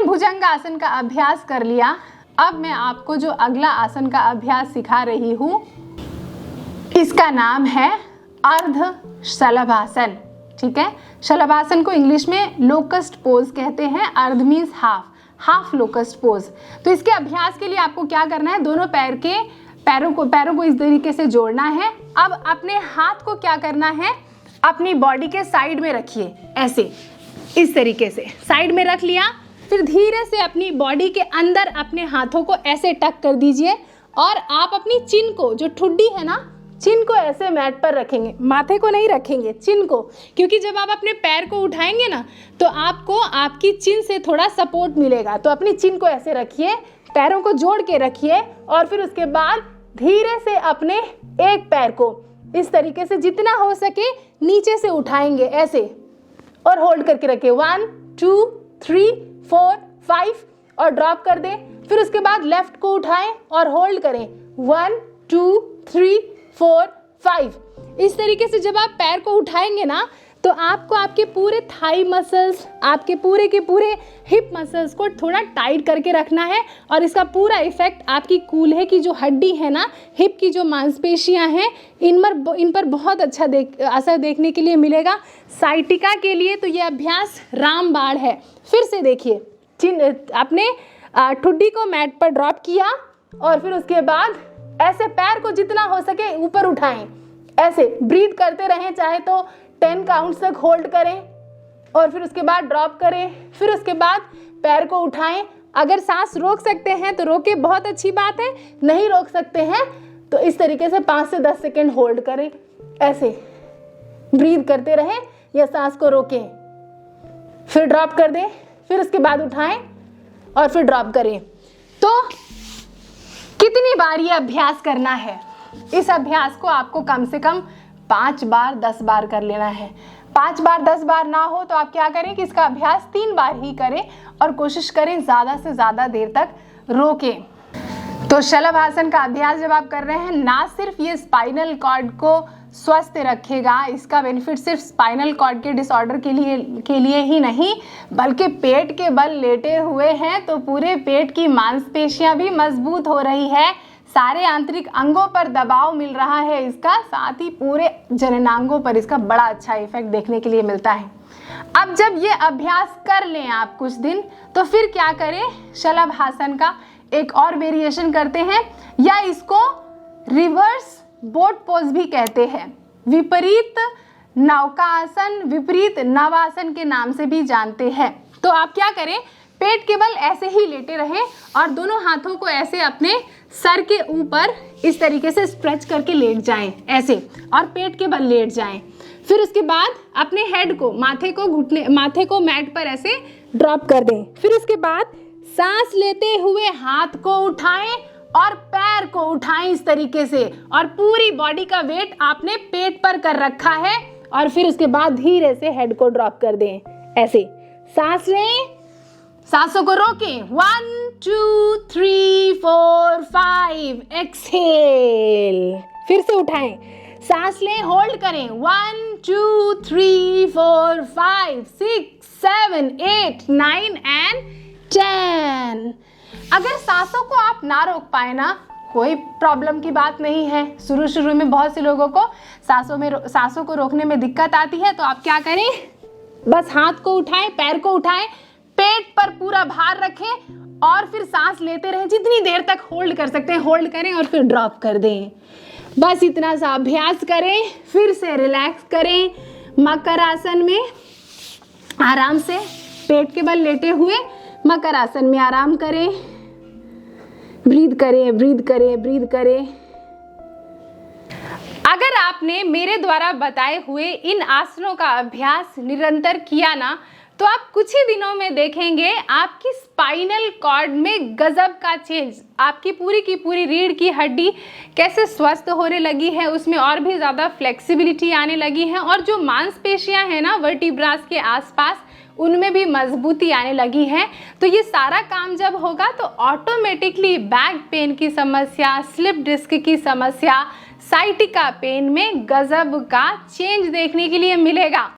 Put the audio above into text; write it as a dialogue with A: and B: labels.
A: आपने भुजंग आसन का अभ्यास कर लिया। अब मैं आपको जो अगला आसन का अभ्यास सिखा रही हूँ, इसका नाम है अर्ध शलभासन। ठीक है, शलभासन को इंग्लिश में लोकस्ट पोज कहते हैं। अर्ध मीन्स हाफ लोकस्ट पोज। तो इसके अभ्यास के लिए आपको क्या करना है, दोनों पैरों को इस तरीके से जोड़ना है। अब अपने हाथ को क्या करना है, अपनी बॉडी के साइड में रखिए, ऐसे इस तरीके से साइड में रख लिया। फिर धीरे से अपनी बॉडी के अंदर अपने हाथों को ऐसे टक कर दीजिए और आप अपनी चिन को, जो ठुड्डी है ना, चिन को ऐसे मैट पर रखेंगे, माथे को नहीं रखेंगे, चिन को, क्योंकि जब आप अपने पैर को उठाएंगे ना तो आपको आपकी चिन से थोड़ा सपोर्ट मिलेगा। तो अपनी चिन को ऐसे रखिए, पैरों को जोड़ के रखिए और फिर उसके बाद धीरे से अपने एक पैर को इस तरीके से जितना हो सके नीचे से उठाएंगे ऐसे और होल्ड करके रखिए। 1 2 3 4 5 और ड्रॉप कर दें। फिर उसके बाद लेफ्ट को उठाएं और होल्ड करें। 1 2 3 4 5। इस तरीके से जब आप पैर को उठाएंगे ना तो आपको आपके पूरे थाई मसल्स, आपके पूरे के पूरे हिप मसल्स को थोड़ा टाइट करके रखना है और इसका पूरा इफेक्ट आपकी कूल्हे की जो हड्डी है ना, हिप की जो मांसपेशियां हैं, इन पर बहुत अच्छा असर देखने के लिए मिलेगा। साइटिका के लिए तो ये अभ्यास रामबाण है। फिर से देखिए, अपने ठुड्डी को मैट पर ड्रॉप किया और फिर उसके बाद ऐसे पैर को जितना हो सके ऊपर उठाएं, ऐसे ब्रीथ करते रहें, चाहे तो 10 काउंट्स तक होल्ड करें और फिर उसके बाद ड्रॉप करें। फिर उसके बाद पैर को उठाएं। अगर सांस रोक सकते हैं तो रोके, बहुत अच्छी बात है। नहीं रोक सकते हैं तो इस तरीके से 5 से 10 सेकेंड होल्ड करें, ऐसे ब्रीथ करते रहें या सांस को रोकें। फिर ड्रॉप कर दें, फिर उसके बाद उठाएं और फिर ड्रॉप करें। तो कितनी बार ये अभ्यास करना है? इस अभ्यास को आपको कम से कम 5 बार 10 बार कर लेना है। 5 बार 10 बार ना हो तो आप क्या करें कि इसका अभ्यास 3 बार ही करें और कोशिश करें ज़्यादा से ज़्यादा देर तक रोकें। तो शलभासन का अभ्यास जब आप कर रहे हैं, ना सिर्फ ये स्पाइनल कॉर्ड को स्वस्थ रखेगा, इसका बेनिफिट सिर्फ स्पाइनल कॉर्ड के डिसऑर्डर के लिए ही नहीं, बल्कि पेट के बल लेटे हुए हैं तो पूरे पेट की मांसपेशियां भी मजबूत हो रही है, सारे आंतरिक अंगों पर दबाव मिल रहा है इसका, साथ ही पूरे जननांगों पर इसका बड़ा अच्छा इफेक्ट देखने के लिए मिलता है। अब जब ये अभ्यास कर लें आप कुछ दिन, तो फिर क्या करें, शलभासन का एक और वेरिएशन करते हैं, या इसको रिवर्स बोट पोज भी कहते हैं, विपरीत नौकासन, विपरीत नवासन के नाम से भी जानते हैं। तो आप क्या करें, पेट के बल ऐसे ही लेटे रहें और दोनों हाथों को ऐसे अपने सर के ऊपर इस तरीके से स्ट्रेच करके लेट जाएं, ऐसे, और पेट के बल लेट जाएं। फिर उसके बाद अपने हेड को, माथे को मैट पर ऐसे ड्रॉप कर दें। फिर उसके बाद सांस लेते हुए हाथ को उठाएं और पैर को उठाएं इस तरीके से, और पूरी बॉडी का वेट आपने पेट पर कर रखा है। और फिर उसके बाद धीरे से हेड को ड्रॉप कर दें, ऐसे। सांस लें, सांसों को रोकें। 1 2 3 4 5, एक्सहेल। फिर से उठाएं, सांस लें, होल्ड करें। 1 2 3 4 5 6 7 8 9 एंड 10। अगर सांसों को आप ना रोक पाए ना, कोई प्रॉब्लम की बात नहीं है। शुरू में बहुत से लोगों को सांसों को रोकने में दिक्कत आती है, तो आप क्या करें, बस हाथ को उठाएं, पैर को उठाएं, पेट पर पूरा भार रखें और फिर सांस लेते रहें, जितनी देर तक होल्ड कर सकते हैं होल्ड करें और फिर ड्रॉप कर दें। बस इतना सा अभ्यास करें, फिर से रिलैक्स करें। मकर आसन में आराम से पेट के बल लेटे हुए मकर आसन में आराम करें। ब्रीद करें, ब्रीद करें, ब्रीद करें। अगर आपने मेरे द्वारा बताए हुए इन आसनों का अभ्यास निरंतर किया ना, तो आप कुछ ही दिनों में देखेंगे आपकी स्पाइनल कॉर्ड में गजब का चेंज। आपकी पूरी की पूरी रीढ़ की हड्डी कैसे स्वस्थ होने लगी है, उसमें और भी ज़्यादा फ्लेक्सिबिलिटी आने लगी है, और जो मांसपेशियां हैं ना वर्टिब्रास के आसपास, उनमें भी मजबूती आने लगी है। तो ये सारा काम जब होगा तो ऑटोमेटिकली बैक पेन की समस्या, स्लिप डिस्क की समस्या, साइटिका पेन में गजब का चेंज देखने के लिए मिलेगा।